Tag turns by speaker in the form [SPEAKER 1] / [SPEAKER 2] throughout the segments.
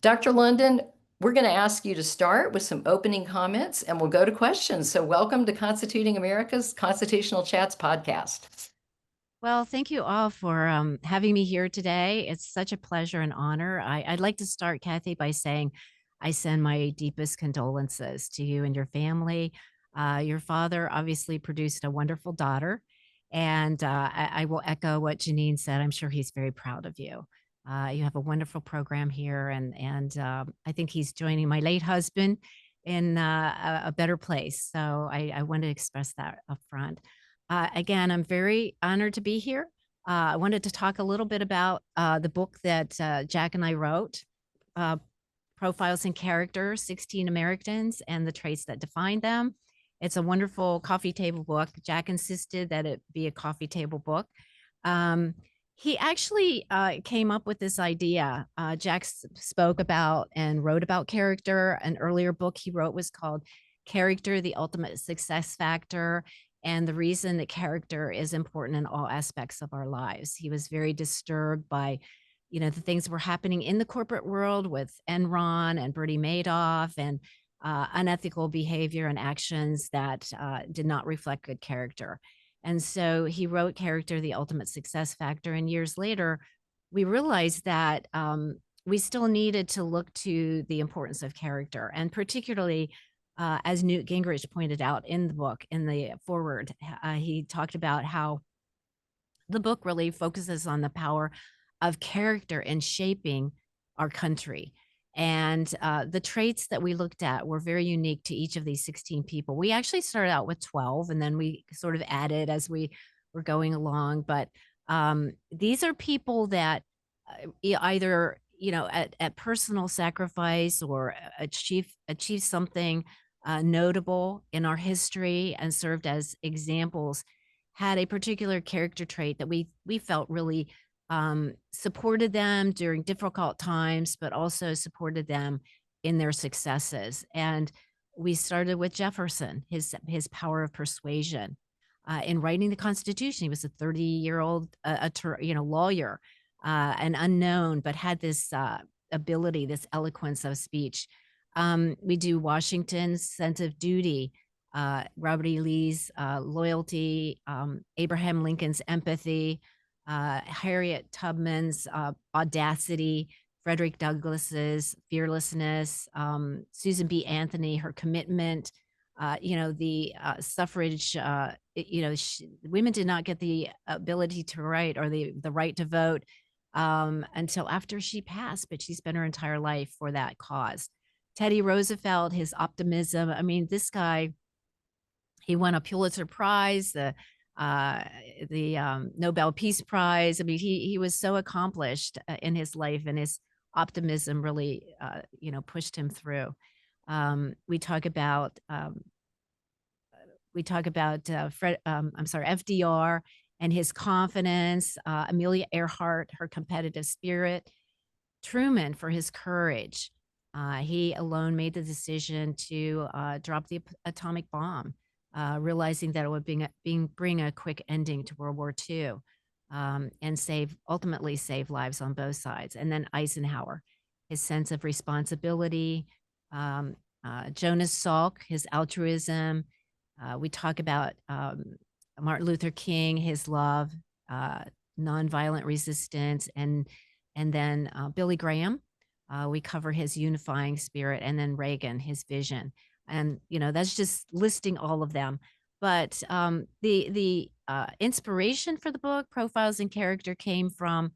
[SPEAKER 1] Dr. London, we're going to ask you to start with some opening comments and we'll go to questions. So welcome to Constituting America's Constitutional Chats podcast.
[SPEAKER 2] Well, thank you all for having me here today. It's such a pleasure and honor. I'd like to start, Kathy, by saying I send my deepest condolences to you and your family. Your father obviously produced a wonderful daughter, and I will echo what Janine said. I'm sure he's very proud of you. You have a wonderful program here, and I think he's joining my late husband in a better place. So I want to express that up front. Again, I'm very honored to be here. I wanted to talk a little bit about the book that Jack and I wrote, uh, Profiles in Character, 16 Americans and the Traits That Define Them. It's a wonderful coffee table book. Jack insisted that it be a coffee table book. Um, he actually came up with this idea. Jack spoke about and wrote about character. An earlier book he wrote was called Character, the Ultimate Success Factor, and the reason that character is important in all aspects of our lives. He was very disturbed by, the things that were happening in the corporate world with Enron and Bernie Madoff and unethical behavior and actions that did not reflect good character. And so he wrote Character, the Ultimate Success Factor. And years later, we realized that we still needed to look to the importance of character, and particularly as Newt Gingrich pointed out in the book, in the foreword, he talked about how the book really focuses on the power of character in shaping our country. And the traits that we looked at were very unique to each of these 16 people. We actually started out with 12, and then we sort of added as we were going along. But these are people that either at personal sacrifice or achieve something notable in our history and served as examples, had a particular character trait that we felt really supported them during difficult times, but also supported them in their successes. And we started with Jefferson, his power of persuasion. In writing the Constitution, he was a 30-year-old lawyer, an unknown, but had this ability, this eloquence of speech. We do Washington's sense of duty, Robert E. Lee's loyalty, Abraham Lincoln's empathy, Harriet Tubman's audacity, Frederick Douglass's fearlessness, Susan B. Anthony, her commitment, the suffrage, women did not get the ability to write or the right to vote until after she passed, but she spent her entire life for that cause. Teddy Roosevelt, his optimism. I mean, this guy, he won a Pulitzer Prize, the Nobel Peace Prize. I mean, he was so accomplished in his life, and his optimism really, pushed him through. We talk about FDR and his confidence, Amelia Earhart, her competitive spirit, Truman for his courage. He alone made the decision to drop the atomic bomb, realizing that it would bring a quick ending to World War II, and ultimately save lives on both sides. And then Eisenhower, his sense of responsibility, Jonas Salk, his altruism. We talk about Martin Luther King, his love, nonviolent resistance, and then Billy Graham. We cover his unifying spirit, and then Reagan, his vision. And that's just listing all of them. But the inspiration for the book, Profiles in Character, came from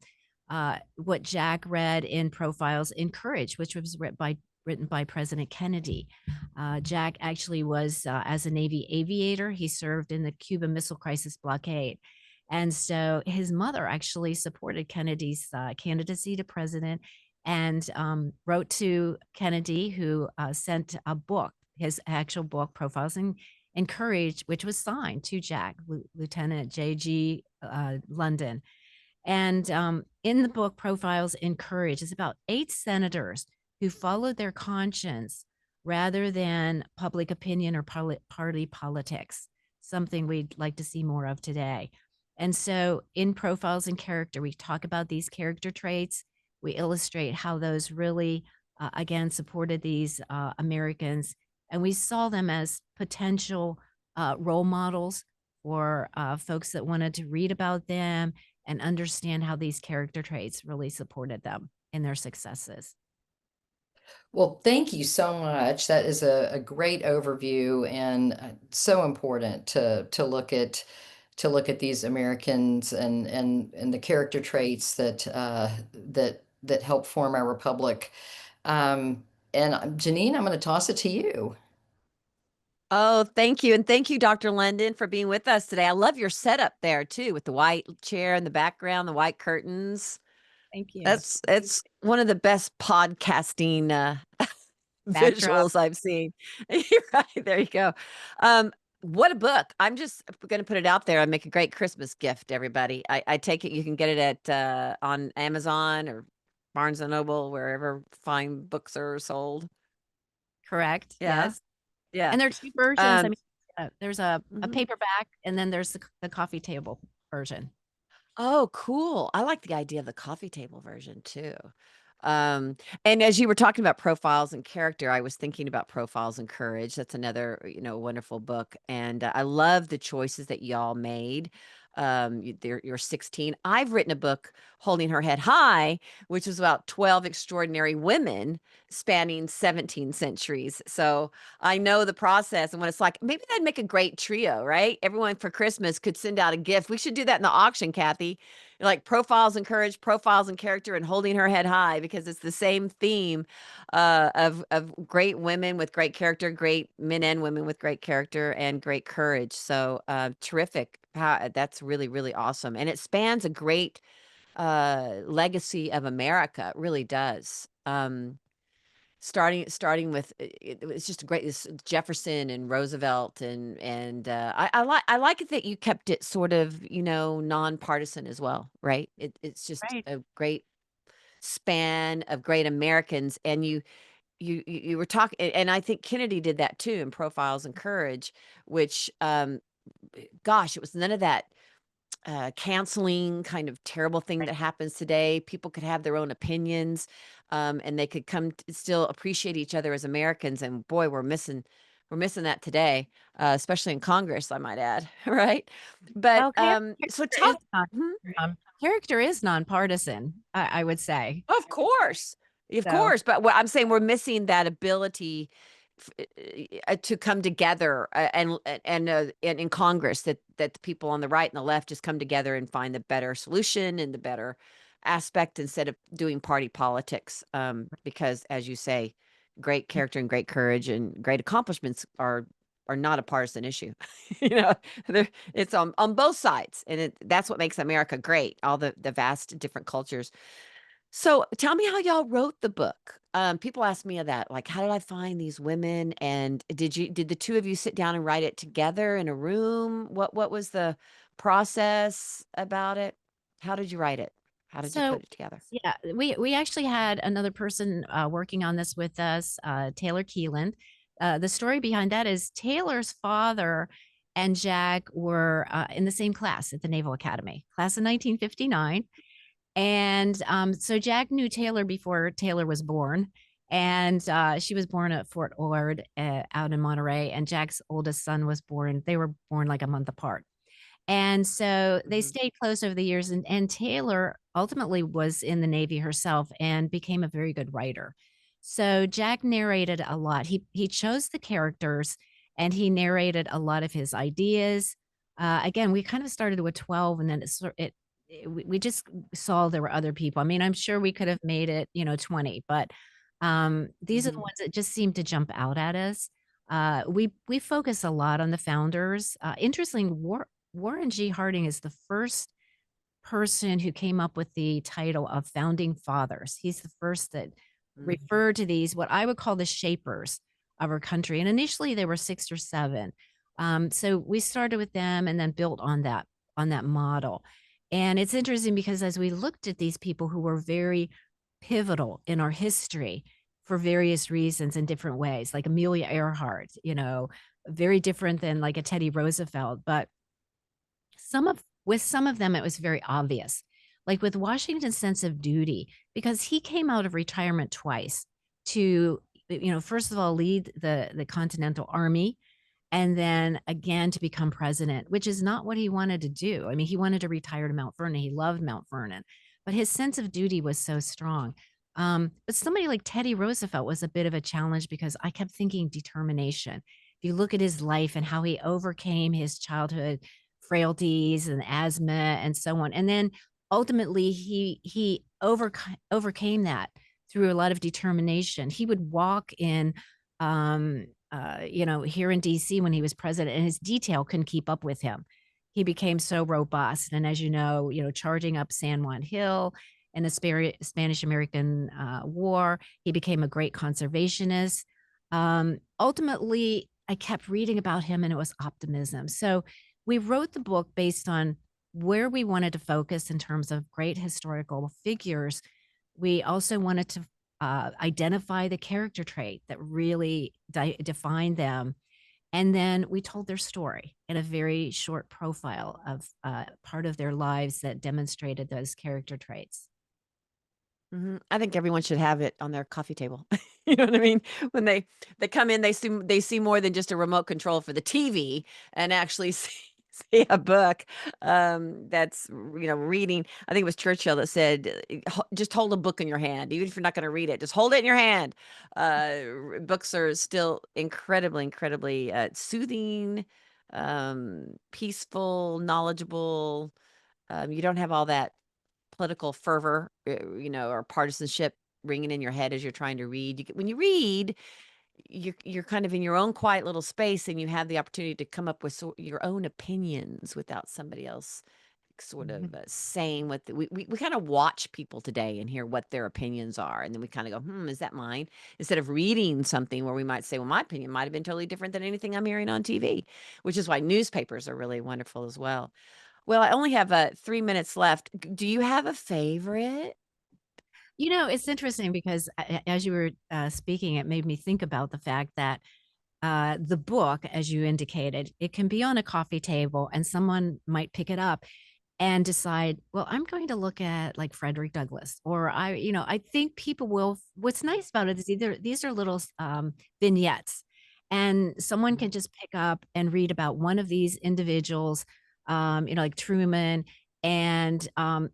[SPEAKER 2] what Jack read in Profiles in Courage, which was written by President Kennedy. Jack actually was, as a Navy aviator, he served in the Cuban Missile Crisis blockade. And so his mother actually supported Kennedy's candidacy to president, and wrote to Kennedy, who sent a book, his actual book, Profiles in Courage, which was signed to Jack, Lieutenant J.G. London. And in the book, Profiles in Courage, is about 8 senators who followed their conscience rather than public opinion or party politics, something we'd like to see more of today. And so in Profiles in Character, we talk about these character traits. We illustrate how those really again, supported these Americans, and we saw them as potential role models for folks that wanted to read about them and understand how these character traits really supported them in their successes.
[SPEAKER 1] Well, thank you so much. That is a great overview and so important to look at these Americans and the character traits that help form our republic. Janine, I'm going to toss it to you.
[SPEAKER 3] Oh, thank you, and thank you, Dr. London, for being with us today. I love your setup there too, with the white chair in the background, the white curtains.
[SPEAKER 2] Thank you.
[SPEAKER 3] That's one of the best podcasting,
[SPEAKER 2] Backdrop.
[SPEAKER 3] visuals I've seen. You're right, there you go. Um, what a book. I'm just gonna put it out there and make a great Christmas gift, everybody. I take it you can get it at, on Amazon or Barnes& and Noble, wherever fine books are sold.
[SPEAKER 2] Correct.
[SPEAKER 3] Yeah,
[SPEAKER 2] Yes.
[SPEAKER 3] yeah.
[SPEAKER 2] And there are 2 versions. I
[SPEAKER 3] Um
[SPEAKER 2] mean, there's a
[SPEAKER 3] mhm.
[SPEAKER 2] paperback, and then there's the coffee table version.
[SPEAKER 3] Oh, cool. I like the idea of the coffee table version too. Um, and as you were talking about profiles and character, I was thinking about Profiles in Courage. That's another, wonderful book. And I love the choices that y'all made. You're 16. I've written a book, Holding Her Head High, which was about 12 extraordinary women spanning 17 centuries. So I know the process and what it's like. Maybe that'd make a great trio, right? Everyone for Christmas could send out a gift. We should do that in the auction, Kathy. Like Profiles in Courage, Profiles in Character, and Holding Her Head High, because it's the same theme of great women with great character, great men and women with great character and great courage. So terrific. That's really, really awesome. And it spans a great legacy of America. It really does. Starting with it was just a great Jefferson and Roosevelt and I like it that you kept it sort of, nonpartisan as well, right? It's just
[SPEAKER 2] Right.
[SPEAKER 3] a great span of great Americans, and you were talking, and I think Kennedy did that too in Profiles in Courage, which gosh, it was none of that canceling kind of terrible thing
[SPEAKER 2] Right.
[SPEAKER 3] that happens today. People could have their own opinions, and they could come still appreciate each other as Americans. And boy, we're missing that today, especially in Congress, I might add. Right? But
[SPEAKER 2] Well,
[SPEAKER 3] so
[SPEAKER 2] character is
[SPEAKER 3] talk.
[SPEAKER 2] non
[SPEAKER 3] Mhm.
[SPEAKER 2] character is nonpartisan, I would say.
[SPEAKER 3] Of course. Of
[SPEAKER 2] So
[SPEAKER 3] course, but what I'm saying, we're missing that ability to come together, and in Congress, that the people on the right and the left just come together and find the better solution and the better aspect instead of doing party politics, because as you say, great character and great courage and great accomplishments are not a partisan issue. You know, it's on both sides, and that's what makes America great, all the vast different cultures. So tell me how y'all wrote the book. People ask me that, like, how did I find these women? And did the two of you sit down and write it together in a room? What was the process about it? How did you write it? How did you
[SPEAKER 2] so
[SPEAKER 3] put it together?
[SPEAKER 2] yeah, we actually had another person working on this with us, Taylor Keeland. The story behind that is Taylor's father and Jack were in the same class at the Naval Academy, class of 1959. And so Jack knew Taylor before Taylor was born. And she was born at Fort Ord out in Monterey. And Jack's oldest son was born, they were born like a month apart. And so they
[SPEAKER 3] Mhm.
[SPEAKER 2] stayed close over the years, and Taylor ultimately was in the Navy herself and became a very good writer. So Jack narrated a lot. He chose the characters and he narrated a lot of his ideas. Again, we kind of started with 12 and then we just saw there were other people. I mean, I'm sure we could have made it, 20, but these are the
[SPEAKER 3] Mhm.
[SPEAKER 2] ones that just seem to jump out at us. We focus a lot on the founders. Interesting, Warren G. Harding is the first person who came up with the title of founding fathers. He's the first that
[SPEAKER 3] Mhm.
[SPEAKER 2] referred to these, what I would call the shapers of our country. And initially there were 6 or 7. So we started with them and then built on that model. And it's interesting because as we looked at these people who were very pivotal in our history for various reasons in different ways, like Amelia Earhart, very different than like a Teddy Roosevelt, but some of them, it was very obvious. Like with Washington's sense of duty, because he came out of retirement twice. to, first of all, lead the Continental Army, and then again to become president, which is not what he wanted to do. I mean, he wanted to retire to Mount Vernon. He loved Mount Vernon, but his sense of duty was so strong. But somebody like Teddy Roosevelt was a bit of a challenge because I kept thinking determination. If you look at his life and how he overcame his childhood frailties and asthma and so on, and then ultimately overcame that through a lot of determination. He would walk in here in DC when he was president, and his detail couldn't keep up with him. He became so robust, and as charging up San Juan Hill in the Spanish-American War, he became a great conservationist. Ultimately, I kept reading about him, and it was optimism. So we wrote the book based on where we wanted to focus in terms of great historical figures. We also wanted to identify the character trait that really defined them. And then we told their story in a very short profile of part of their lives that demonstrated those character traits.
[SPEAKER 3] I think everyone should have it on their coffee table. You know what I mean? When they come in, they see more than just a remote control for the TV and actually see a book, that's, reading. I think it was Churchill that said, "Just hold a book in your hand, even if you're not gonna read it, just hold it in your hand." Books are still incredibly, incredibly, soothing, peaceful, knowledgeable. You don't have all that political fervor, or partisanship ringing in your head as you're trying to read. When you read, you're kind of in your own quiet little space, and you have the opportunity to come up with your own opinions without somebody else sort of
[SPEAKER 2] Mhm.
[SPEAKER 3] saying what we kind of watch people today and hear what their opinions are, and then we kind of go, is that mine? Instead of reading something where we might say, well, my opinion might have been totally different than anything I'm hearing on TV, which is why newspapers are really wonderful as well. Well, I only have 3 minutes left. Do you have a favorite?
[SPEAKER 2] It's interesting because as you were speaking, it made me think about the fact that the book, as you indicated, it can be on a coffee table and someone might pick it up and decide, well, I'm going to look at like Frederick Douglass, or I think people will. What's nice about it is either these are little vignettes, and someone can
[SPEAKER 3] Mhm.
[SPEAKER 2] just pick up and read about one of these individuals, like Truman, and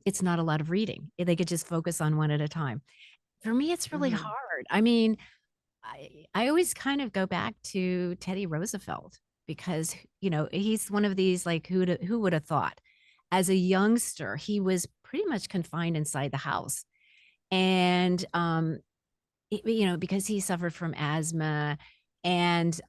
[SPEAKER 2] it's not a lot of reading. They could just focus on one at a time. For me, it's really
[SPEAKER 3] Mhm.
[SPEAKER 2] hard. I mean, I always kind of go back to Teddy Roosevelt because, he's one of these like who would have thought? As a youngster, he was pretty much confined inside the house. And because he suffered from asthma and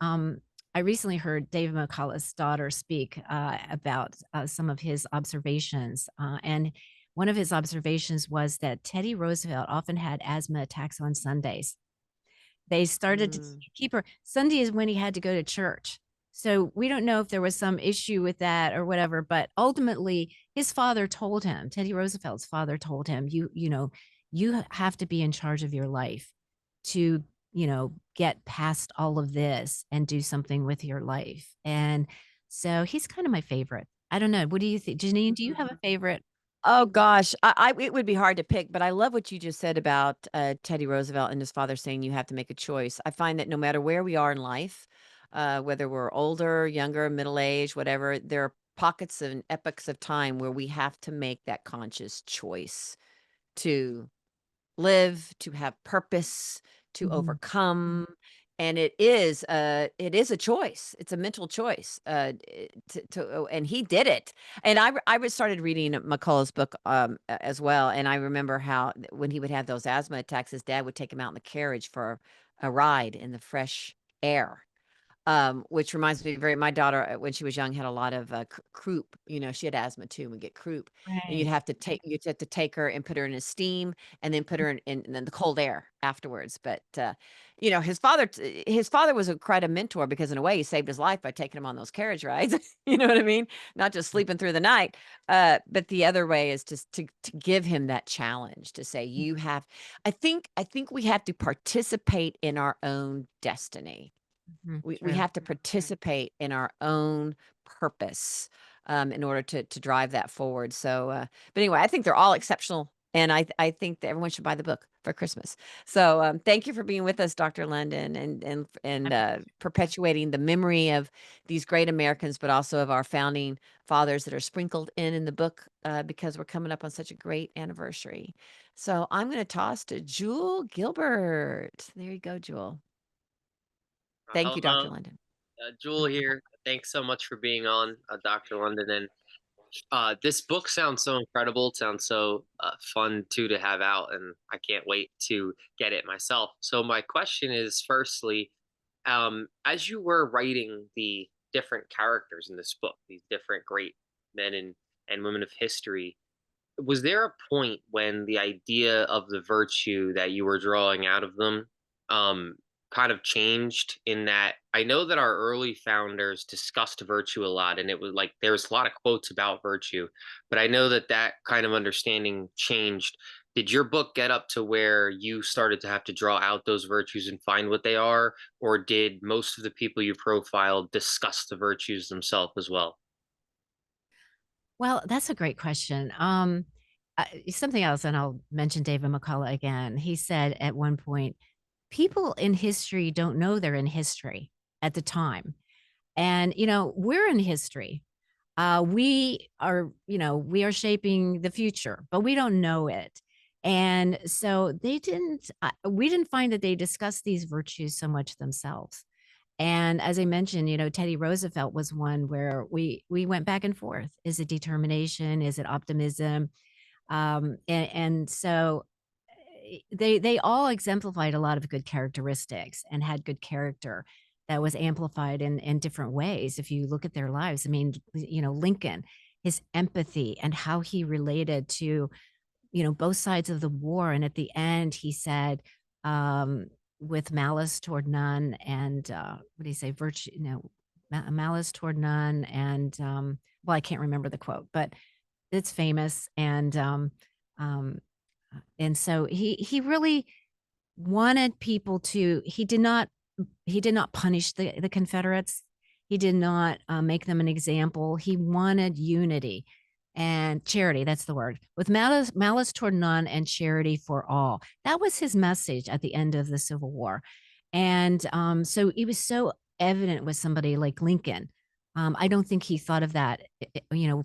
[SPEAKER 2] I recently heard David McCullough's daughter speak about some of his observations. And one of his observations was that Teddy Roosevelt often had asthma attacks on Sundays. They started to
[SPEAKER 3] Mm.
[SPEAKER 2] keep her Sunday is when he had to go to church. So, we don't know if there was some issue with that or whatever, but ultimately, his father told him, Teddy Roosevelt's father told him, you have to be in charge of your life to, get past all of this and do something with your life." And so, he's kinda my favorite. I don't know, what do you think? Janine, do you have a favorite?
[SPEAKER 3] Oh gosh, I it would be hard to pick, but I love what you just said about Teddy Roosevelt and his father saying you have to make a choice. I find that no matter where we are in life, whether we're older, younger, middle age, whatever, there are pockets and epochs of time where we have to make that conscious choice to live, to have purpose, to
[SPEAKER 2] Mhm.
[SPEAKER 3] overcome, and it is a choice. It's a mental choice, and he did it. And I started reading McCullough's book, as well, and I remember how when he would have those asthma attacks, his dad would take him out in the carriage for a ride in the fresh air. Which reminds me very my daughter, when she was young, had a lot of, croup, she had asthma too, and would get croup, and
[SPEAKER 2] Right.
[SPEAKER 3] you'd have to take her and put her in a steam and then put her in the cold air afterwards, but, his father was quite a mentor because in a way he saved his life by taking him on those carriage rides, you know what I mean? Not just sleeping through the night, but the other way is just to give him that challenge to say, "You have." I think we have to participate in our own destiny.
[SPEAKER 2] Mhm.
[SPEAKER 3] We
[SPEAKER 2] True.
[SPEAKER 3] have to participate in our own purpose, in order to drive that forward, so, but anyway, I think they're all exceptional, and I think that everyone should buy the book. for Christmas. So, thank you for being with us, Dr. London, perpetuating the memory of these great Americans, but also of our founding fathers that are sprinkled in the book, because we're coming up on such a great anniversary. So, I'm going to toss to Jewel Gilbert. There you go, Jewel. Thank you,
[SPEAKER 4] Hello,
[SPEAKER 3] Dr. London.
[SPEAKER 4] Jewel here. Thanks so much for being on, Dr. London. And this book sounds so incredible. It sounds so fun too to have out, and I can't wait to get it myself. So my question is, firstly, as you were writing the different characters in this book, these different great men and women of history, was there a point when the idea of the virtue that you were drawing out of them um kind of changed, in that I know that our early founders discussed virtue a lot, and it was like there was a lot of quotes about virtue, but I know that that kind of understanding changed. Did your book get up to where you started to have to draw out those virtues and find what they are, or did most of the people you profiled discuss the virtues themselves as well?
[SPEAKER 2] Well, that's a great question. Something else, and I'll mention David McCullough again. He said at one point, people in history don't know they're in history at the time. And, we're in history. We are shaping the future, but we don't know it. And so we didn't find that they discussed these virtues so much themselves. And as I mentioned, Teddy Roosevelt was one where we went back and forth. Is it determination? Is it optimism? And so they all exemplified a lot of good characteristics and had good character that was amplified in different ways. If you look at their lives, I mean, Lincoln, his empathy and how he related to both sides of the war. And at the end, he said, with malice toward none and, what do you say? Virtue, malice toward none. And, well, I can't remember the quote, but it's famous. Um, and so he really wanted people to, he did not punish the Confederates. He did not, make them an example. He wanted unity and charity, that's the word, with malice toward none and charity for all. That was his message at the end of the Civil War. And, so it was so evident with somebody like Lincoln. I don't think he thought of that,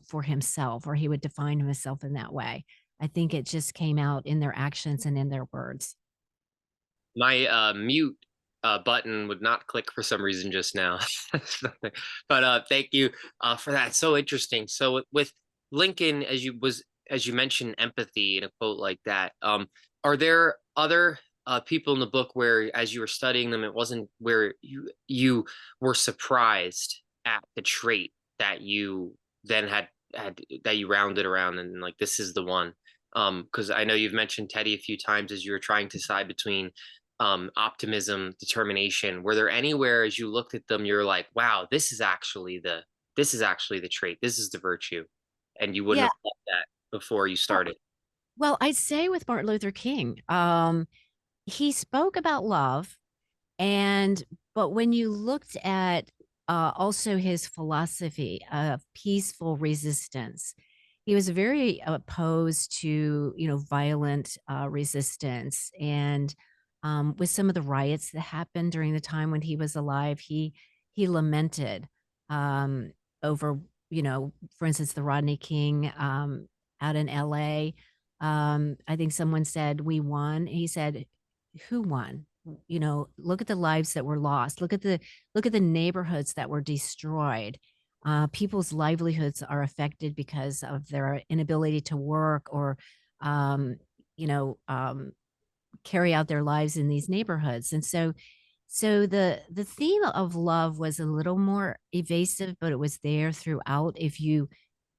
[SPEAKER 2] for himself, or he would define himself in that way. I think it just came out in their actions and in their words.
[SPEAKER 4] My mute button would not click for some reason just now. But thank you for that. So interesting. So with Lincoln, as you mentioned empathy in a quote like that, are there other people in the book where, as you were studying them, it wasn't where you were surprised at the trait that you then had that you rounded around and like this is the one? Because I know you've mentioned Teddy a few times as you were trying to decide between optimism, determination. Were there anywhere as you looked at them, you're like, wow, this is actually the trait. This is the virtue, and you wouldn't
[SPEAKER 2] Yeah.
[SPEAKER 4] have thought that before you started.
[SPEAKER 2] Well, I'd say with Martin Luther King, he spoke about love. And but when you looked at, also his philosophy of peaceful resistance, he was very opposed to, violent, resistance. And, with some of the riots that happened during the time when he was alive, he lamented, um, over, for instance, the Rodney King, out in LA. I think someone said, "We won." He said, "Who won?" Look at the lives that were lost. Look at the neighborhoods that were destroyed. People's livelihoods are affected because of their inability to work or, um, you know, um, carry out their lives in these neighborhoods. And so the theme of love was a little more evasive, but it was there throughout. If you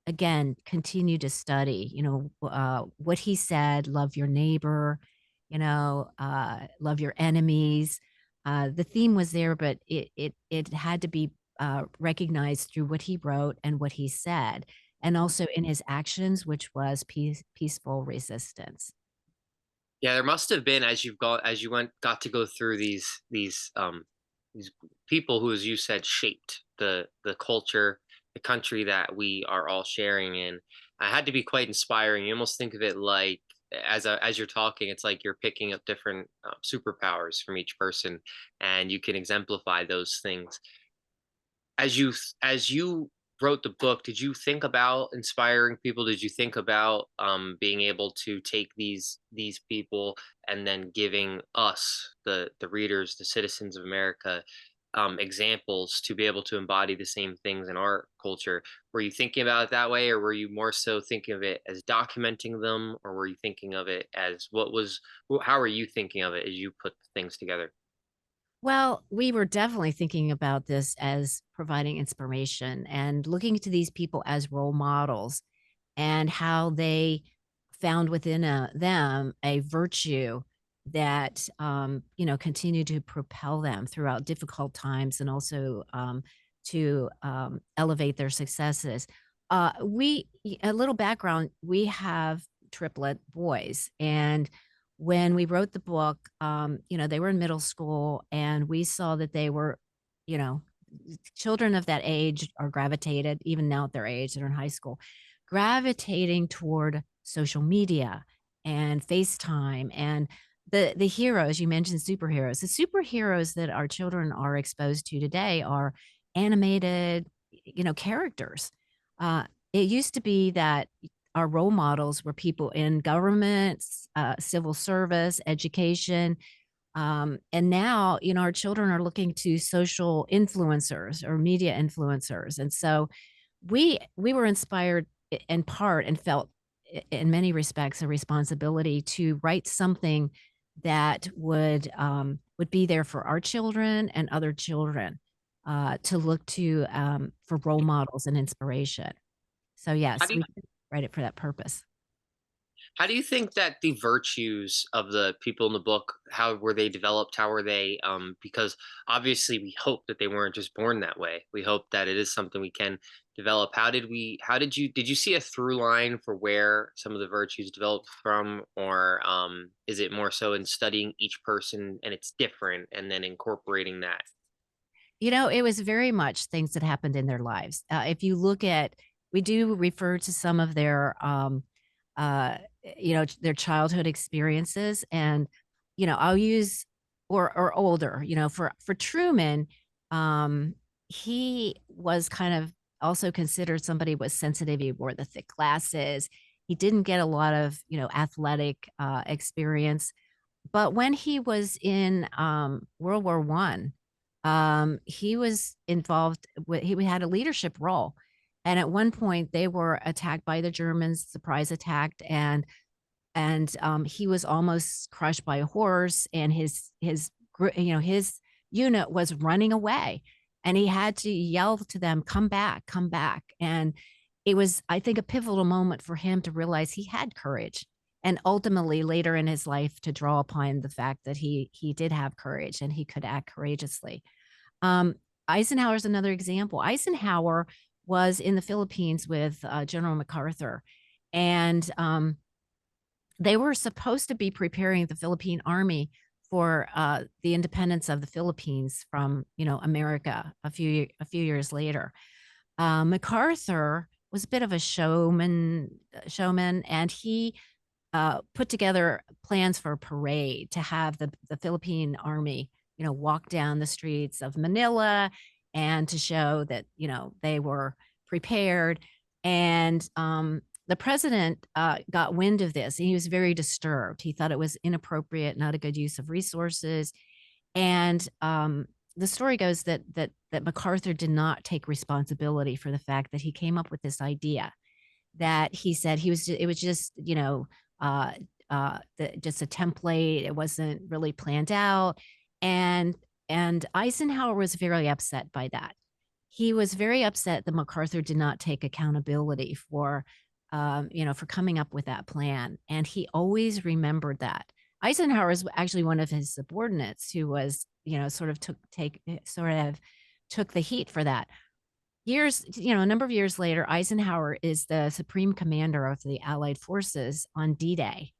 [SPEAKER 2] again, continue to study, what he said, love your neighbor, love your enemies. The theme was there, but it had to be recognized through what he wrote and what he said, and also in his actions, which was peaceful resistance.
[SPEAKER 4] Yeah, there must have been, as you got to go through these people who, as you said, shaped the culture, the country that we are all sharing in. I had to be quite inspiring. You almost think of it like as you're talking, it's like you're picking up different superpowers from each person, and you can exemplify those things. As you wrote the book, did you think about inspiring people? Did you think about being able to take these people and then giving us, the readers, the citizens of America, examples to be able to embody the same things in our culture? Were you thinking about it that way, or were you more so thinking of it as documenting them, or were you thinking of it as how were you thinking of it as you put things together?
[SPEAKER 2] Well, we were definitely thinking about this as providing inspiration and looking to these people as role models and how they found within them a virtue that continued to propel them throughout difficult times and also to elevate their successes. A little background: we have triplet boys, and when we wrote the book, they were in middle school, and we saw that they were, you know, children of that age are gravitated, even now at their age, they're in high school, gravitating toward social media and FaceTime and the heroes. You mentioned superheroes. The superheroes that our children are exposed to today are animated, characters. It used to be that our role models were people in government, civil service, education, and now, our children are looking to social influencers or media influencers. And so we were inspired in part and felt in many respects a responsibility to write something that would be there for our children and other children to look to for role models and inspiration. So
[SPEAKER 4] How
[SPEAKER 2] yes,
[SPEAKER 4] do you
[SPEAKER 2] we did write it for that purpose.
[SPEAKER 4] How do you think that the virtues of the people in the book, how were they developed? How were they? Because obviously we hope that they weren't just born that way. We hope that it is something we can develop. Did you see a through line for where some of the virtues developed from, or is it more so in studying each person and it's different and then incorporating that?
[SPEAKER 2] It was very much things that happened in their lives. If you look at, we do refer to some of their, uh, their childhood experiences, and I'll use or older. For Truman, he was kind of also considered somebody was sensitive. He wore the thick glasses. He didn't get a lot of athletic experience, but when he was in, World War I, he was involved with he had a leadership role, and at one point, they were attacked by the Germans, surprise attacked, and he was almost crushed by a horse, and his unit was running away, and he had to yell to them, come back," and it was, I think, a pivotal moment for him to realize he had courage, and ultimately, later in his life, to draw upon the fact that he did have courage and he could act courageously. Um, Eisenhower's another example. Eisenhower was in the Philippines with, General MacArthur, and, they were supposed to be preparing the Philippine Army for, the independence of the Philippines from, America a few years later. MacArthur was a bit of a showman, and he put together plans for a parade to have the Philippine Army, walk down the streets of Manila and to show that, they were prepared. And the president got wind of this, and he was very disturbed. He thought it was inappropriate, not a good use of resources. And the story goes that MacArthur did not take responsibility for the fact that he came up with this idea, that he said it was just, uh, just a template. It wasn't really planned out. And Eisenhower was very upset by that. He was very upset that MacArthur did not take accountability for coming up with that plan. And he always remembered that. Eisenhower is actually one of his subordinates who was, sort of took the heat for that. A number of years later, Eisenhower is the supreme commander of the Allied forces on D-Day.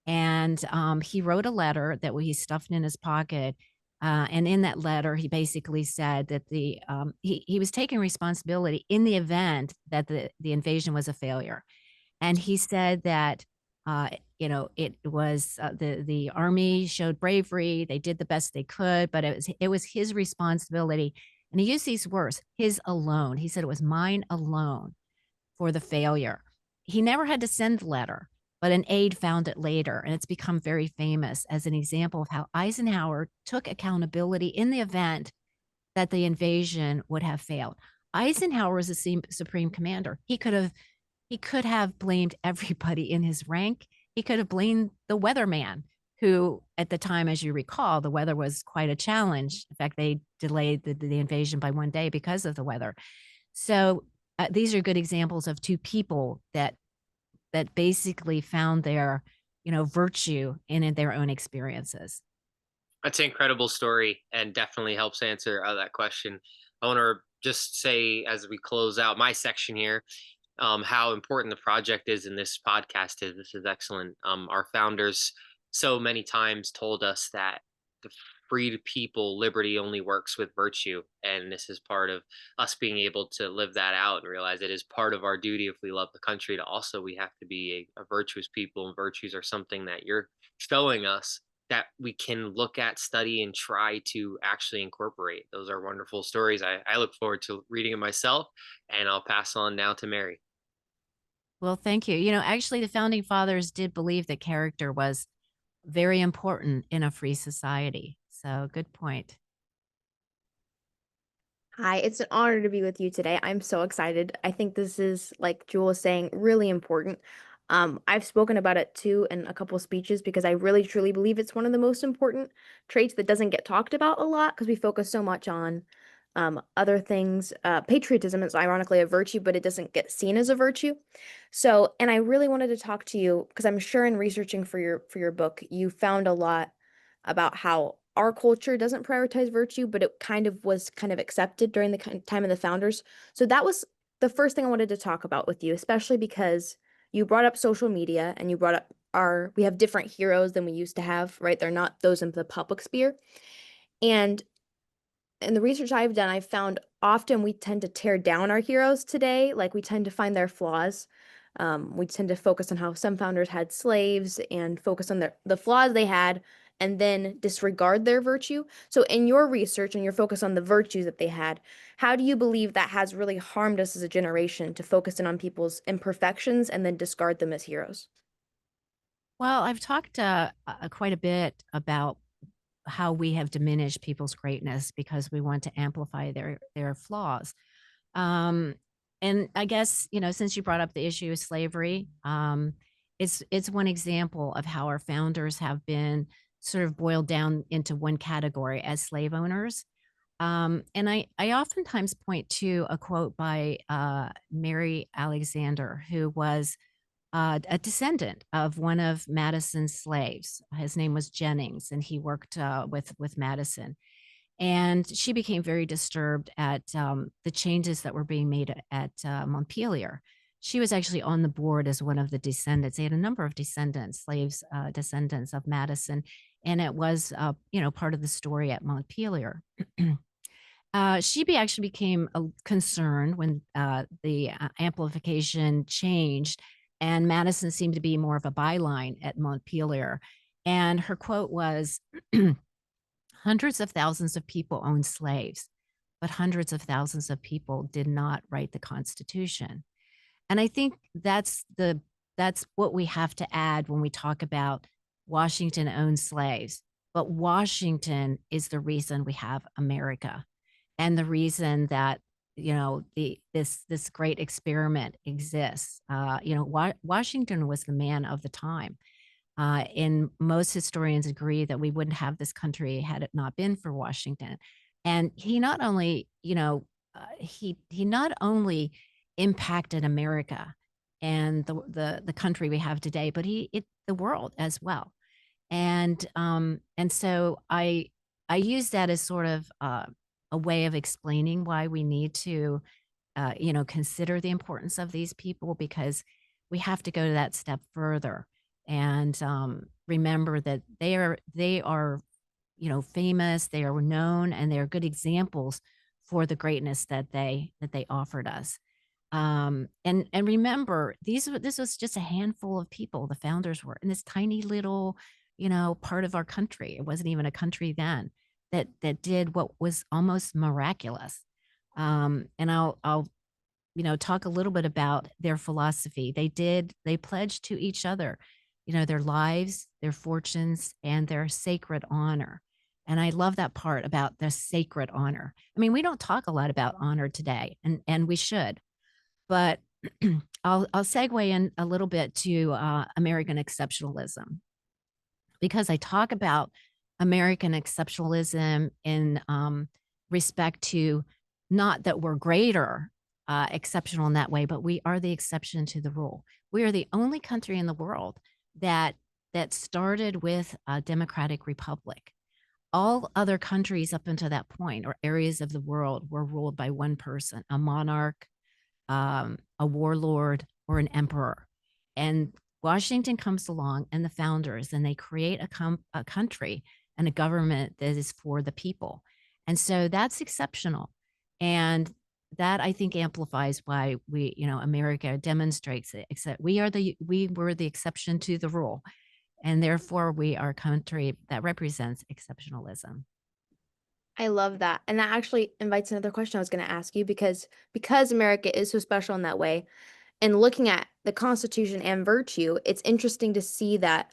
[SPEAKER 2] And he wrote a letter that he stuffed in his pocket. And in that letter, he basically said that he was taking responsibility in the event that the invasion was a failure. And he said that it was the army showed bravery. They did the best they could, but it was his responsibility. And he used these words, his alone. He said it was mine alone for the failure. He never had to send the letter, but an aide found it later, and it's become very famous as an example of how Eisenhower took accountability in the event that the invasion would have failed. Eisenhower was the supreme commander. He could have blamed everybody in his rank. He could have blamed the weatherman, who at the time, as you recall, the weather was quite a challenge. In fact, they delayed the invasion by 1 day because of the weather. So these are good examples of two people that basically found their, virtue in their own experiences.
[SPEAKER 4] That's an incredible story and definitely helps answer that question. I want to just say as we close out my section here, how important the project is and this podcast is. This is excellent. Our founders so many times told us that the freed people liberty only works with virtue, and this is part of us being able to live that out and realize it is part of our duty if we love the country to also we have to be a virtuous people, and virtues are something that you're showing us that we can look at, study, and try to actually incorporate. Those are wonderful stories. I look forward to reading it myself, and I'll pass on now to Mary.
[SPEAKER 2] Well, thank you. Actually, the founding fathers did believe that character was very important in a free society. So, good point.
[SPEAKER 5] Hi, it's an honor to be with you today. I'm so excited. I think this is, like Jewel was saying, really important. I've spoken about it too in a couple speeches because I really truly believe it's one of the most important traits that doesn't get talked about a lot because we focus so much on other things. Patriotism is ironically a virtue, but it doesn't get seen as a virtue. So, and I really wanted to talk to you because I'm sure in researching for your book, you found a lot about how our culture doesn't prioritize virtue, but it kind of accepted during the time of the founders. So that was the first thing I wanted to talk about with you, especially because you brought up social media and you brought up we have different heroes than we used to have, right? They're not those in the public sphere. And in the research I've done, I've found often we tend to tear down our heroes today. Like we tend to find their flaws. We tend to focus on how some founders had slaves and focus on the flaws they had and then disregard their virtue. So, in your research and your focus on the virtues that they had, how do you believe that has really harmed us as a generation to focus in on people's imperfections and then discard them as heroes?
[SPEAKER 2] Well, I've talked quite a bit about how we have diminished people's greatness because we want to amplify their flaws. Um, and I guess, since you brought up the issue of slavery, it's one example of how our founders have been sort of boiled down into one category as slave owners. And I oftentimes point to a quote by Mary Alexander, who was a descendant of one of Madison's slaves. His name was Jennings, and he worked with Madison. And she became very disturbed at the changes that were being made at Montpelier. She was actually on the board as one of the descendants. They had a number of descendants, slaves, descendants of Madison, and it was, part of the story at Montpelier. Actually became concerned when the amplification changed, and Madison seemed to be more of a byline at Montpelier. And her quote was, hundreds of thousands of people owned slaves, but hundreds of thousands of people did not write the Constitution. And I think that's what we have to add when we talk about Washington owned slaves. But Washington is the reason we have America and the reason that this great experiment exists. Washington was the man of the time, and most historians agree that we wouldn't have this country had it not been for Washington. And he not only, he not only impacted America and the country we have today, but the world as well. And so I use that as sort of a way of explaining why we need to consider the importance of these people, because we have to go to that step further and remember that they are famous, they are known, and they are good examples for the greatness that they offered us. And remember, this was just a handful of people, the founders were in this tiny little, part of our country. It wasn't even a country then that did what was almost miraculous. And I'll talk a little bit about their philosophy. They pledged to each other, their lives, their fortunes, and their sacred honor. And I love that part about the sacred honor. I mean, we don't talk a lot about honor today, and we should, but I'll segue in a little bit to American exceptionalism because I talk about American exceptionalism in respect to not that we're greater exceptional in that way, but we are the exception to the rule. We are the only country in the world that started with a democratic republic. All other countries up until that point or areas of the world were ruled by one person, a monarch, a warlord, or an emperor. And Washington comes along and the founders, and they create a country and a government that is for the people. And so that's exceptional. And that I think amplifies why America demonstrates it, except we were the exception to the rule. And therefore we are a country that represents exceptionalism.
[SPEAKER 5] I love that. And that actually invites another question I was going to ask you because America is so special in that way. And looking at the Constitution and virtue, it's interesting to see that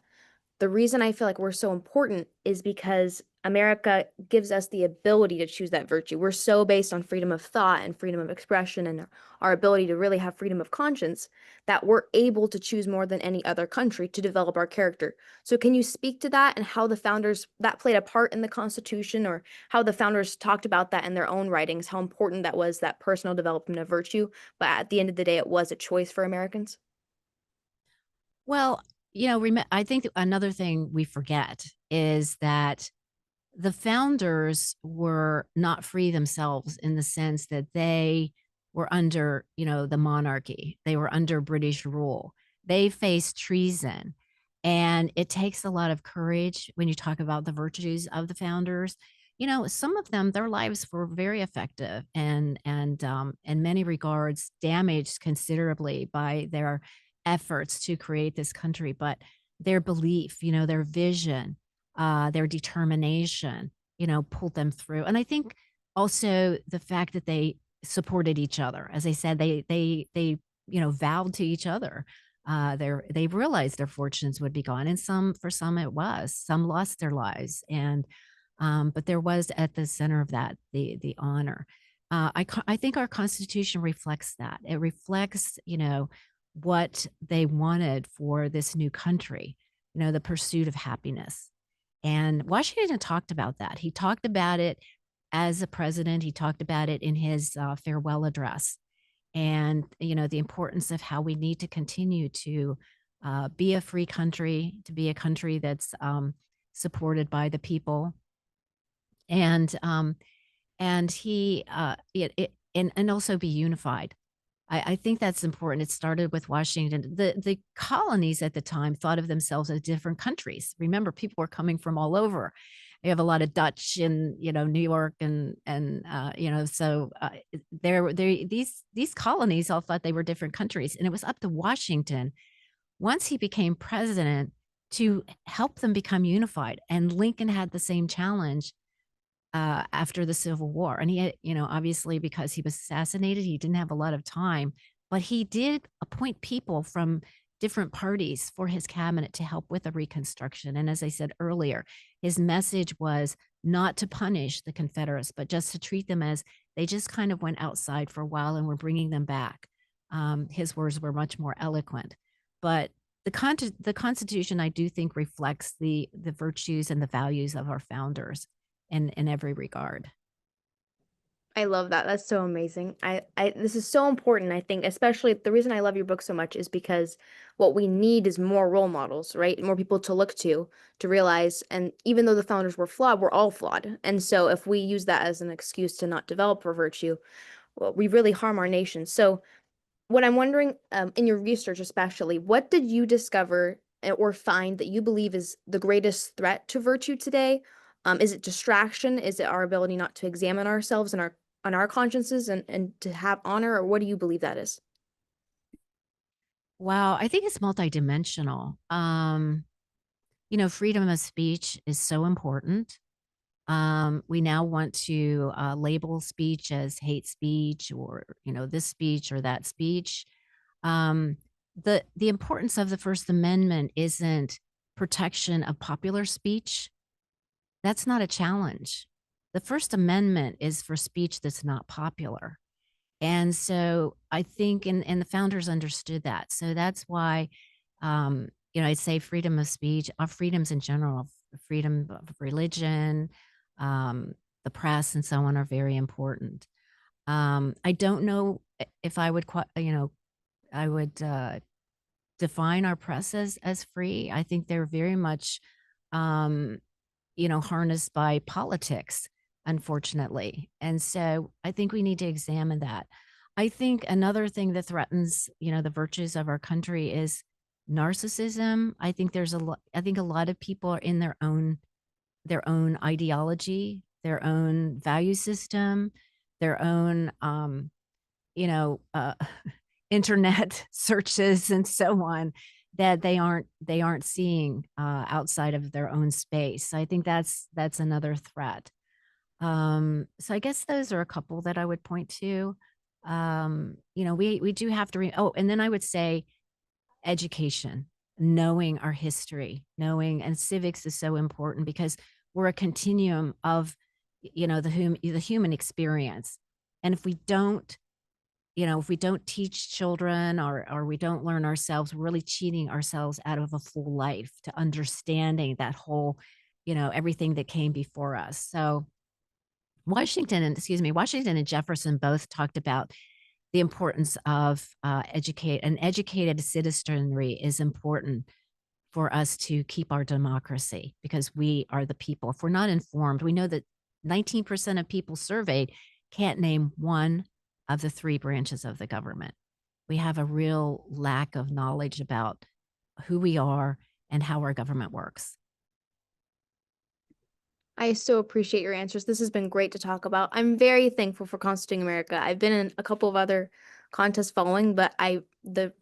[SPEAKER 5] the reason I feel like we're so important is because America gives us the ability to choose that virtue. We're so based on freedom of thought and freedom of expression and our ability to really have freedom of conscience that we're able to choose more than any other country to develop our character. So, can you speak to that and how the founders that played a part in the Constitution or how the founders talked about that in their own writings, how important that was, that personal development of virtue? But at the end of the day, it was a choice for Americans.
[SPEAKER 2] Well, I think another thing we forget is that the founders were not free themselves in the sense that they were under, the monarchy. They were under British rule. They faced treason. And it takes a lot of courage when you talk about the virtues of the founders. Some of them, their lives were very effective and in many regards damaged considerably by their efforts to create this country. But their belief, their vision, their determination, pulled them through. And I think also the fact that they supported each other. As I said, they vowed to each other. They realized their fortunes would be gone, and for some it was. Some lost their lives, and but there was at the center of that the honor. I think our Constitution reflects that. It reflects, what they wanted for this new country. The pursuit of happiness. And Washington talked about that. He talked about it as a president. He talked about it in his farewell address, and the importance of how we need to continue to be a free country, to be a country that's supported by the people, and he and also be unified. I think that's important. It started with Washington. The colonies at the time thought of themselves as different countries. Remember, people were coming from all over. You have a lot of Dutch in, New York so these colonies all thought they were different countries. And it was up to Washington, once he became president, to help them become unified. And Lincoln had the same challenge after the Civil War. And he had, obviously because he was assassinated, he didn't have a lot of time, but he did appoint people from different parties for his cabinet to help with the reconstruction. And as I said earlier, his message was not to punish the Confederates, but just to treat them as they just kind of went outside for a while and we're bringing them back. His words were much more eloquent, but the Constitution, I do think, reflects the virtues and the values of our founders in every regard.
[SPEAKER 5] I love that. That's so amazing. This is so important. I think, especially the reason I love your book so much is because what we need is more role models, right? More people to look to realize. And even though the founders were flawed, we're all flawed. And so if we use that as an excuse to not develop our virtue, well, we really harm our nation. So what I'm wondering, in your research especially, what did you discover or find that you believe is the greatest threat to virtue today? Is it distraction? Is it our ability not to examine ourselves and our on our consciences and to have honor, or what do you believe that is?
[SPEAKER 2] Wow, I think it's multidimensional. Freedom of speech is so important. We now want to label speech as hate speech or, this speech or that speech. Um, the importance of the First Amendment isn't protection of popular speech. That's not a challenge. The First Amendment is for speech that's not popular. And so I think and the founders understood that. So that's why I'd say freedom of speech, freedoms in general, freedom of religion, um, the press and so on are very important. I don't know if I would I would define our press as free. I think they're very much um harnessed by politics, unfortunately. And so I think we need to examine that. I think another thing that threatens, the virtues of our country is narcissism. I think I think a lot of people are in their own ideology, their own value system, their own you know, uh internet searches and so on that they aren't seeing outside of their own space. I think that's another threat. So I guess those are a couple that I would point to. We do have to and then I would say education, knowing our history, knowing and civics is so important because we're a continuum of the human experience. And if we don't teach children or we don't learn ourselves, we're really cheating ourselves out of a full life to understanding that whole, everything that came before us. So Washington and Jefferson both talked about the importance of an educated citizenry is important for us to keep our democracy because we are the people. If we're not informed, we know that 19% of people surveyed can't name one of the three branches of the government. We have a real lack of knowledge about who we are and how our government works.
[SPEAKER 5] I so appreciate your answers. This has been great to talk about. I'm very thankful for Constituting America. I've been in a couple of other contests following, but the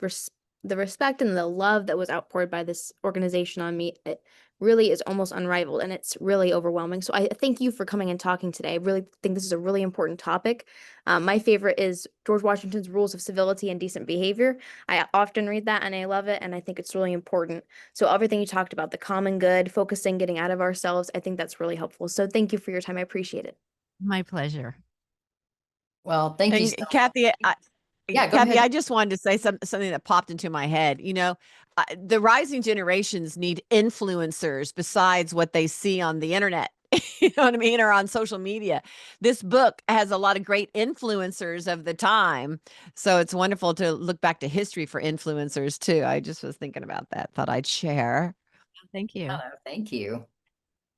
[SPEAKER 5] respect and the love that was outpoured by this organization on me, it really is almost unrivaled, and it's really overwhelming. So I thank you for coming and talking today. I really think this is a really important topic. My favorite is George Washington's Rules of Civility and Decent Behavior. I often read that and I love it, and I think it's really important. So everything you talked about, the common good, focusing, getting out of ourselves, I think that's really helpful. So thank you for your time. I appreciate it.
[SPEAKER 2] My pleasure.
[SPEAKER 1] Well, thank you
[SPEAKER 3] And
[SPEAKER 1] so
[SPEAKER 3] Kathy,
[SPEAKER 1] Yeah, go
[SPEAKER 3] Kathy,
[SPEAKER 1] ahead.
[SPEAKER 3] I just wanted to say something that popped into my head. The rising generations need influencers besides what they see on the internet. You know what I mean? Or on social media. This book has a lot of great influencers of the time. So it's wonderful to look back to history for influencers too. I just was thinking about that. Thought I'd share.
[SPEAKER 2] Thank you.
[SPEAKER 1] Oh, thank you.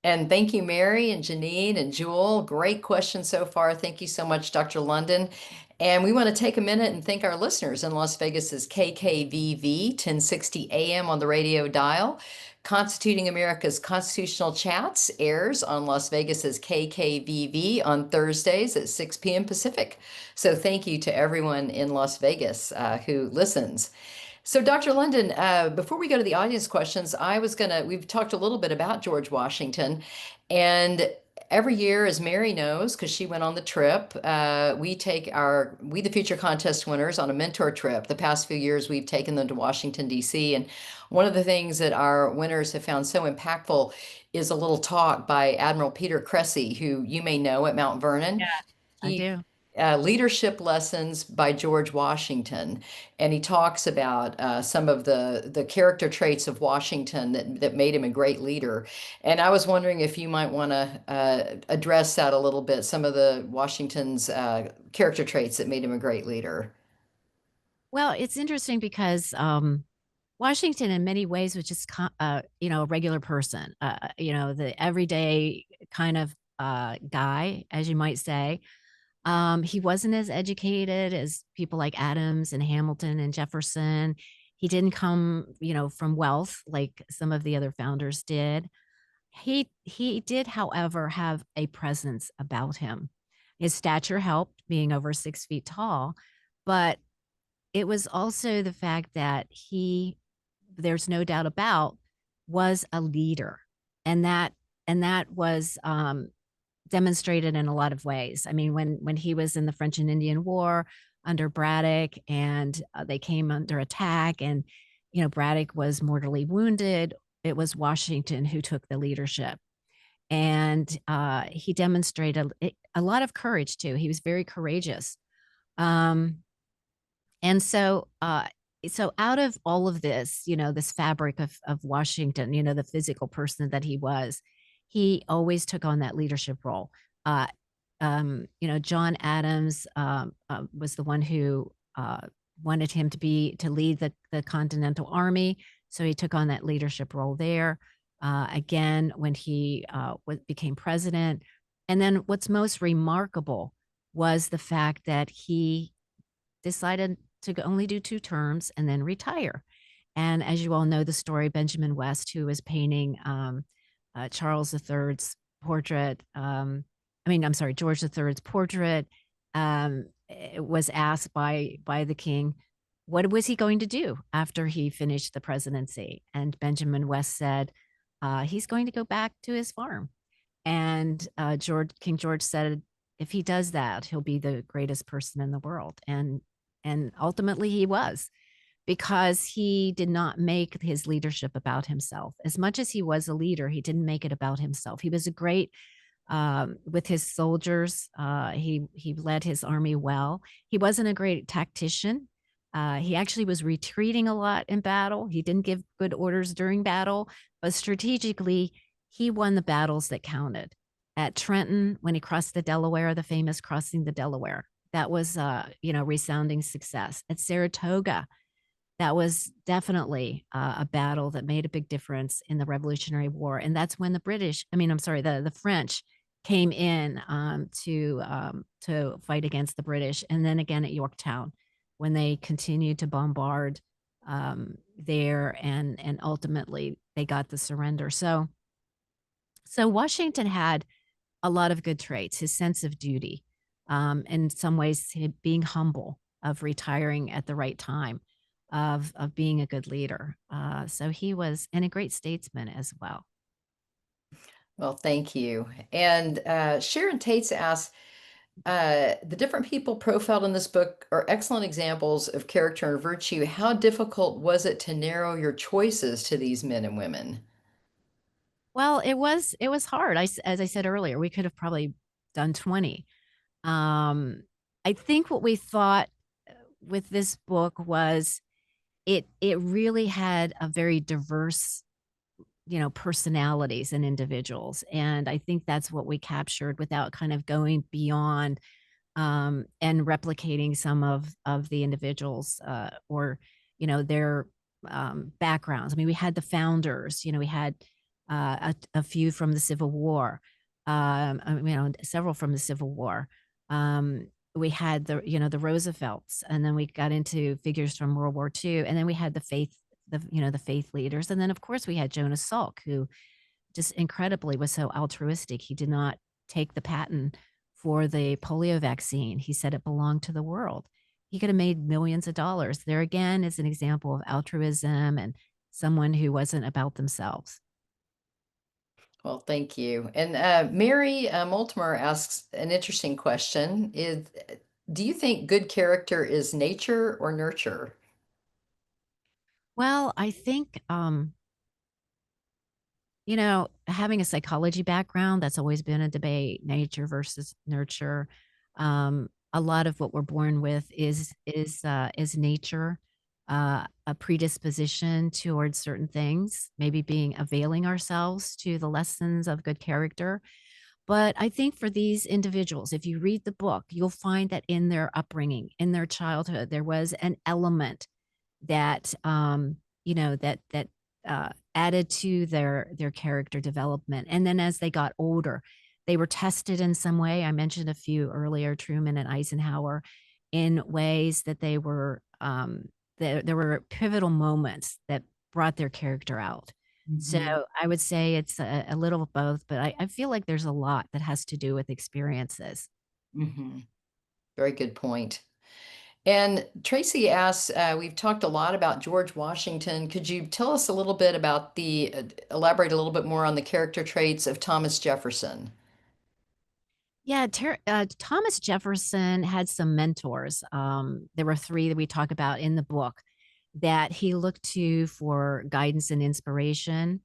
[SPEAKER 1] And thank you, Mary and Janine and Jewel. Great question so far. Thank you so much, Dr. London. And we want to take a minute and thank our listeners in Las Vegas's KKVV 1060 AM on the radio dial. Constituting America's Constitutional Chats airs on Las Vegas's KKVV on Thursdays at 6 p.m. Pacific. So thank you to everyone in Las Vegas who listens. So, Dr. London, before we go to the audience questions, we've talked a little bit about George Washington. And every year, as Mary knows, because she went on the trip, we take We the Future contest winners on a mentor trip. The past few years, we've taken them to Washington, D.C. And one of the things that our winners have found so impactful is a little talk by Admiral Peter Cressy, who you may know at Mount Vernon.
[SPEAKER 2] Yeah, I
[SPEAKER 1] He
[SPEAKER 2] do.
[SPEAKER 1] Leadership Lessons by George Washington, and he talks about some of the character traits of Washington that made him a great leader. And I was wondering if you might want to address that a little bit, some of the Washington's character traits that made him a great leader.
[SPEAKER 2] Well, it's interesting because Washington, in many ways, was just a regular person. The everyday kind of guy, as you might say. He wasn't as educated as people like Adams and Hamilton and Jefferson. He didn't come, from wealth like some of the other founders did. He did, however, have a presence about him. His stature helped, being over 6 feet tall, but it was also the fact that he, there's no doubt about, was a leader, and that was, demonstrated in a lot of ways. I mean, when he was in the French and Indian War under Braddock, and they came under attack, and Braddock was mortally wounded, it was Washington who took the leadership, and he demonstrated a lot of courage too. He was very courageous. Um, and so out of all of this, this fabric of Washington, the physical person that he was, he always took on that leadership role. Uh, John Adams was the one who wanted him to lead the Continental Army, so he took on that leadership role there. Again, when he became president, and then what's most remarkable was the fact that he decided to only do 2 terms and then retire. And as you all know the story, Benjamin West, who was painting, Charles III's portrait, I'm sorry, George III's portrait, was asked by the king, what was he going to do after he finished the presidency? And Benjamin West said, he's going to go back to his farm. And King George said, if he does that, he'll be the greatest person in the world. And ultimately he was, because he did not make his leadership about himself. As much as he was a leader, he didn't make it about himself. He was a great with his soldiers. He led his army well. He wasn't a great tactician. He actually was retreating a lot in battle. He didn't give good orders during battle, but strategically, he won the battles that counted. At Trenton, when he crossed the Delaware, the famous crossing the Delaware, that was resounding success. At Saratoga, that was definitely a battle that made a big difference in the Revolutionary War, and that's when the French came in to fight against the British, and then again at Yorktown when they continued to bombard there, and ultimately they got the surrender. So Washington had a lot of good traits, his sense of duty, in some ways, being humble, of retiring at the right time, of being a good leader. So he was, and a great statesman as well.
[SPEAKER 1] Well, thank you. And Sharon Tates asks, the different people profiled in this book are excellent examples of character and virtue. How difficult was it to narrow your choices to these men and women?
[SPEAKER 2] Well, it was hard. As I said earlier, we could have probably done 20. I think what we thought with this book was it really had a very diverse, personalities and individuals. And I think that's what we captured without kind of going beyond and replicating some of the individuals or their backgrounds. I mean, we had the founders. We had a few from the Civil War. Several from the Civil War. We had the Roosevelts, and then we got into figures from World War II, and then we had the faith leaders, and then of course we had Jonas Salk, who just incredibly was so altruistic. He did not take the patent for the polio vaccine. He said it belonged to the world. He could have made millions of dollars. There again is an example of altruism and someone who wasn't about themselves.
[SPEAKER 1] Well, thank you. And Mary Multimer asks an interesting question: do you think good character is nature or nurture?
[SPEAKER 2] Well, I think having a psychology background, that's always been a debate, nature versus nurture. A lot of what we're born with is nature, a predisposition towards certain things, maybe availing ourselves to the lessons of good character. But I think for these individuals, if you read the book, you'll find that in their upbringing, in their childhood, there was an element that added to their character development. And then as they got older, they were tested in some way. I mentioned a few earlier, Truman and Eisenhower, in ways that they were there were pivotal moments that brought their character out. So
[SPEAKER 1] Mhm.
[SPEAKER 2] I would say it's a little of both, but I feel like there's a lot that has to do with experiences.
[SPEAKER 1] Mhm. Very good point. And Tracy asks, we've talked a lot about George Washington. Could you tell us a little bit about elaborate a little bit more on the character traits of Thomas Jefferson?
[SPEAKER 2] Yeah, Thomas Jefferson had some mentors. There were three that we talk about in the book that he looked to for guidance and inspiration.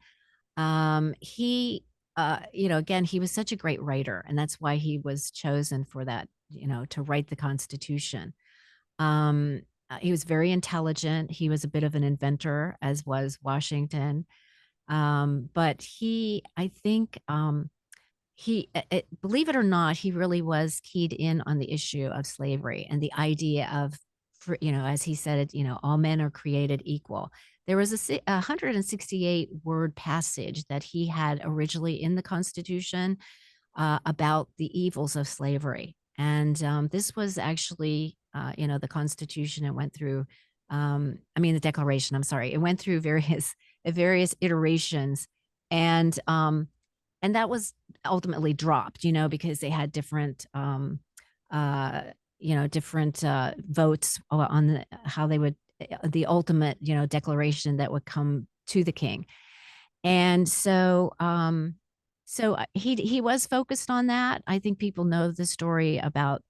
[SPEAKER 2] He, again, he was such a great writer, and that's why he was chosen for that, to write the Constitution. He was very intelligent. He was a bit of an inventor, as was Washington. But I think, believe it or not, he really was keyed in on the issue of slavery and the idea of, as he said it, all men are created equal. There was a 168 word passage that he had originally in the Constitution about the evils of slavery. And this was actually, the Constitution. It went through, the Declaration. I'm sorry, it went through various iterations, and that was ultimately dropped, because they had different, different votes on how they would the ultimate, declaration that would come to the king. And he was focused on that. I think people know the story about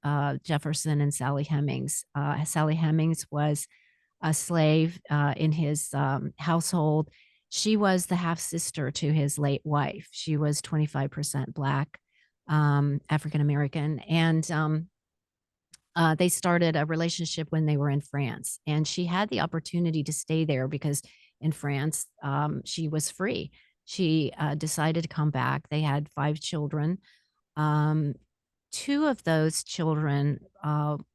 [SPEAKER 2] Jefferson and Sally Hemings. Sally Hemings was a slave in his household. She was the half sister to his late wife. She was 25% Black, African American, and they started a relationship when they were in France. And she had the opportunity to stay there because in France, she was free. She decided to come back. They had 5 children. Um, Two of those children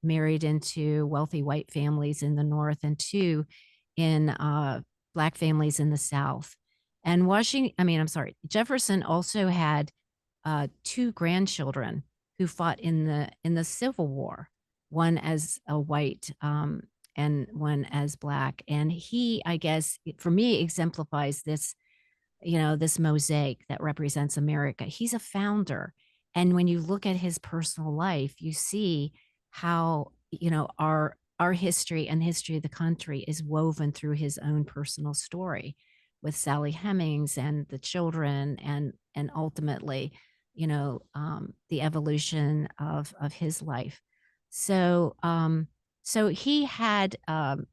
[SPEAKER 2] married into wealthy white families in the North, and two in Black families in the South. And Jefferson also had 2 grandchildren who fought in the Civil War, one as a white and one as Black. And he, I guess, for me, exemplifies this mosaic that represents America. He's a founder. And when you look at his personal life, you see how, our history and the history of the country is woven through his own personal story with Sally Hemings and the children and ultimately, the evolution of his life. So so he had an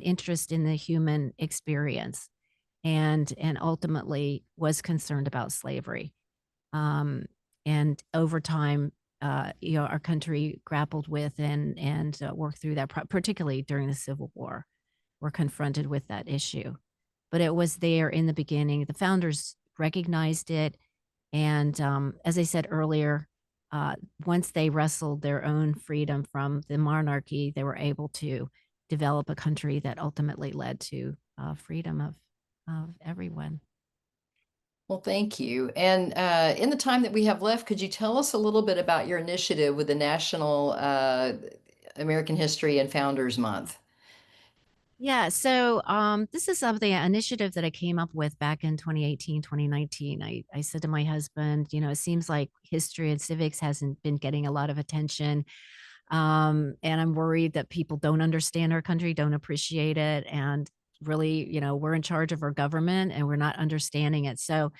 [SPEAKER 2] interest in the human experience and ultimately was concerned about slavery. Um, and over time, our country grappled with and worked through that, particularly during the Civil War. We're confronted with that issue, but it was there in the beginning. The founders recognized it, and as I said earlier, once they wrestled their own freedom from the monarchy, they were able to develop a country that ultimately led to freedom of everyone.
[SPEAKER 1] Well, thank you. And in the time that we have left, could you tell us a little bit about your initiative with the National American History and Founders Month?
[SPEAKER 2] Yeah, so this is something an initiative that I came up with back in 2018, 2019. I said to my husband, it seems like history and civics hasn't been getting a lot of attention. And I'm worried that people don't understand our country, don't appreciate it, and really, we're in charge of our government and we're not understanding it. So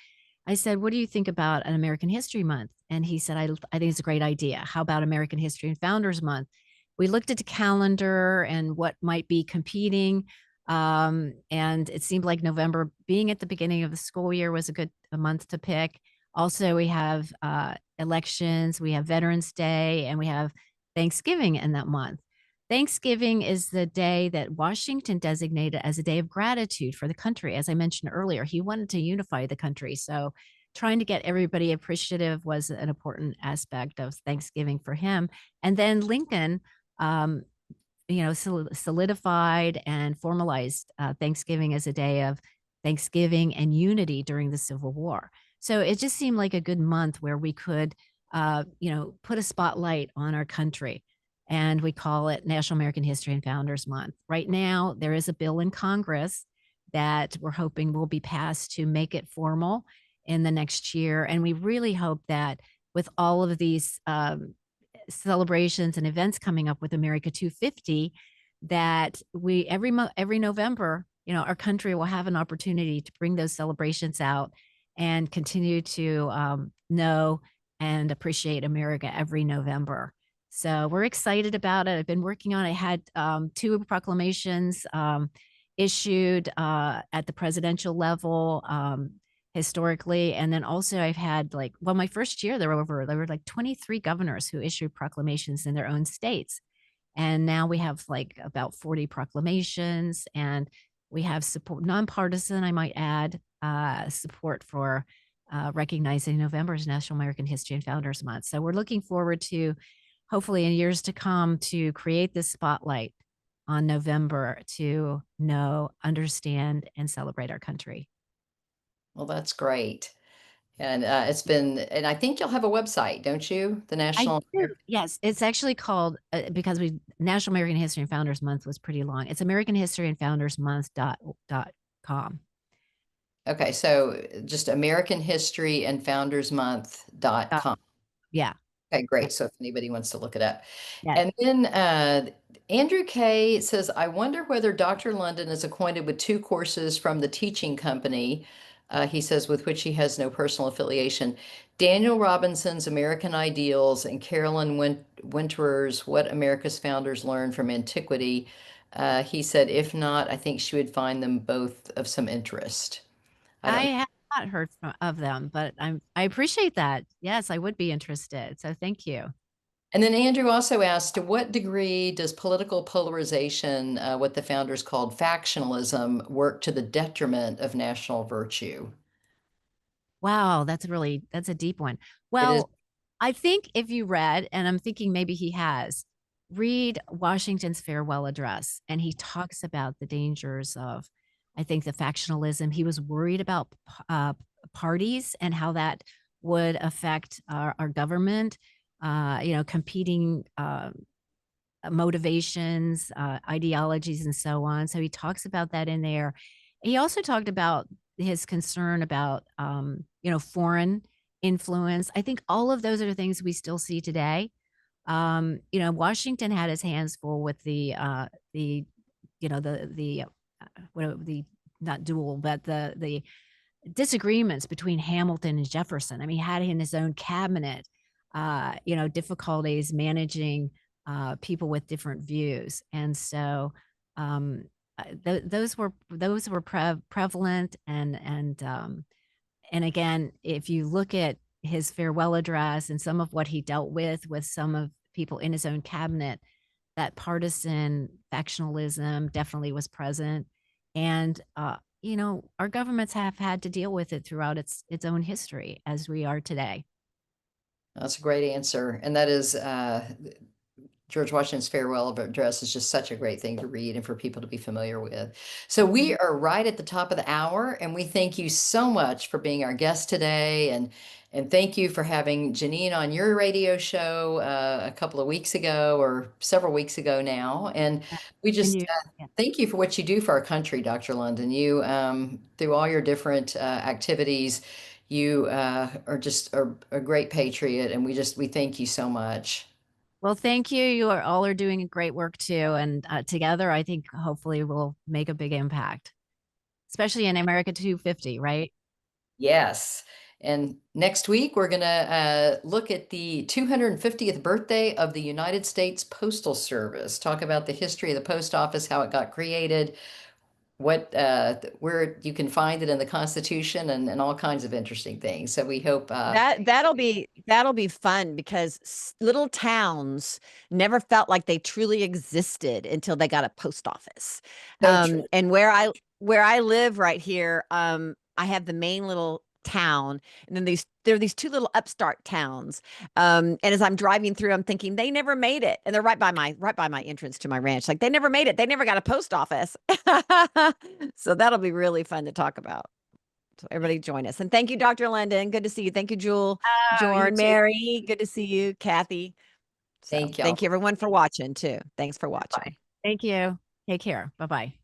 [SPEAKER 2] I said, "What do you think about an American History Month?" And he said, I think it's a great idea. How about American History and Founders Month?" We looked at the calendar and what might be competing. And it seemed like November, being at the beginning of the school year, was a month to pick. Also, we have elections, we have Veterans Day, and we have Thanksgiving in that month. Thanksgiving is the day that Washington designated as a day of gratitude for the country. As I mentioned earlier, he wanted to unify the country. So trying to get everybody appreciative was an important aspect of Thanksgiving for him. And then Lincoln, um, solidified and formalized Thanksgiving as a day of Thanksgiving and unity during the Civil War. So it just seemed like a good month where we could, put a spotlight on our country. And we call it National American History and Founders Month. Right now, there is a bill in Congress that we're hoping will be passed to make it formal in the next year. And we really hope that with all of these celebrations and events coming up with America 250 that we every November, our country will have an opportunity to bring those celebrations out and continue to know and appreciate America every November. So we're excited about it. I've been working on it. I had 2 proclamations issued at the presidential level historically. And then also I've had my first year, there were like 23 governors who issued proclamations in their own states. And now we have like about 40 proclamations, and we have support, nonpartisan, I might add, support for recognizing November as National American History and Founders Month. So we're looking forward to, hopefully in years to come, to create this spotlight on November to know, understand, and celebrate our country.
[SPEAKER 1] Well, that's great. And and I think you'll have a website, don't you? The
[SPEAKER 2] I
[SPEAKER 1] National.
[SPEAKER 2] do. Yes, it's actually called because we National American History and Founders Month was pretty long. It's American History and Founders Month dot com.
[SPEAKER 1] Okay, so just American History and Founders
[SPEAKER 2] Dot,
[SPEAKER 1] Month.com.
[SPEAKER 2] yeah.
[SPEAKER 1] Okay, great. So if anybody wants to look it up.
[SPEAKER 2] Yeah.
[SPEAKER 1] And then Andrew K says, I wonder whether Dr. London is acquainted with 2 courses from the teaching company, he says, with which he has no personal affiliation. Daniel Robinson's American Ideals and Carolyn Winterer's What America's Founders Learned from Antiquity. He said, if not, I think she would find them both of some interest. I
[SPEAKER 2] I
[SPEAKER 1] don't.
[SPEAKER 2] have not heard of them, but I appreciate that. Yes, I would be interested. So thank you.
[SPEAKER 1] And then Andrew also asked, to what degree does political polarization, what the founders called factionalism, work to the detriment of national virtue?
[SPEAKER 2] Wow, that's a deep one.
[SPEAKER 1] It is.
[SPEAKER 2] Well, I think if you read, and I'm thinking maybe he has, read Washington's farewell address, and he talks about the dangers of, I think, the factionalism. He was worried about parties and how that would affect our government, competing motivations, ideologies, and so on. So he talks about that in there. He also talked about his concern about, foreign influence. I think all of those are the things we still see today. Washington had his hands full with the not duel, but the disagreements between Hamilton and Jefferson. I mean, he had in his own cabinet, difficulties managing people with different views, and so those were prevalent, and again, if you look at his farewell address and some of what he dealt with some of people in his own cabinet, that partisan factionalism definitely was present, and our governments have had to deal with it throughout its own history as we are today.
[SPEAKER 1] That's a great answer. And that is George Washington's farewell address is just such a great thing to read and for people to be familiar with. So we are right at the top of the hour, and we thank you so much for being our guest today, and thank you for having Janine on your radio show a couple of weeks ago or several weeks ago now. And
[SPEAKER 2] Yeah.
[SPEAKER 1] we
[SPEAKER 2] And
[SPEAKER 1] just
[SPEAKER 2] you, yeah.
[SPEAKER 1] thank you for what you do for our country, Dr. London. You through all your different activities, you are just a great patriot, and we thank you so much.
[SPEAKER 2] Well, thank you. You are all are doing great work too, and together, I think hopefully we'll make a big impact, especially in America 250, right?
[SPEAKER 1] Yes. And next week, we're going to look at the 250th birthday of the United States Postal Service, talk about the history of the post office, how it got created, where you can find it in the Constitution, and all kinds of interesting things. So we hope
[SPEAKER 3] That'll be fun because little towns never felt like they truly existed until they got a post office.
[SPEAKER 1] so true.
[SPEAKER 3] And where I live right here, I have the main little town, and then there are these 2 little upstart towns. And as I'm driving through, I'm thinking they never made it, and they're right by my entrance to my ranch. Like, they never made it. They never got a post office. So that'll be really fun to talk about. So everybody join us. And thank you, Dr. London. Good to see you. Thank you, Jewel,
[SPEAKER 2] Oh, you
[SPEAKER 3] Jorn,
[SPEAKER 2] too.
[SPEAKER 3] Mary. Good to see you, Kathy. So
[SPEAKER 1] Thank y'all.
[SPEAKER 3] thank you everyone for watching too. Thanks for watching.
[SPEAKER 2] Thank you. Take care. Bye-bye.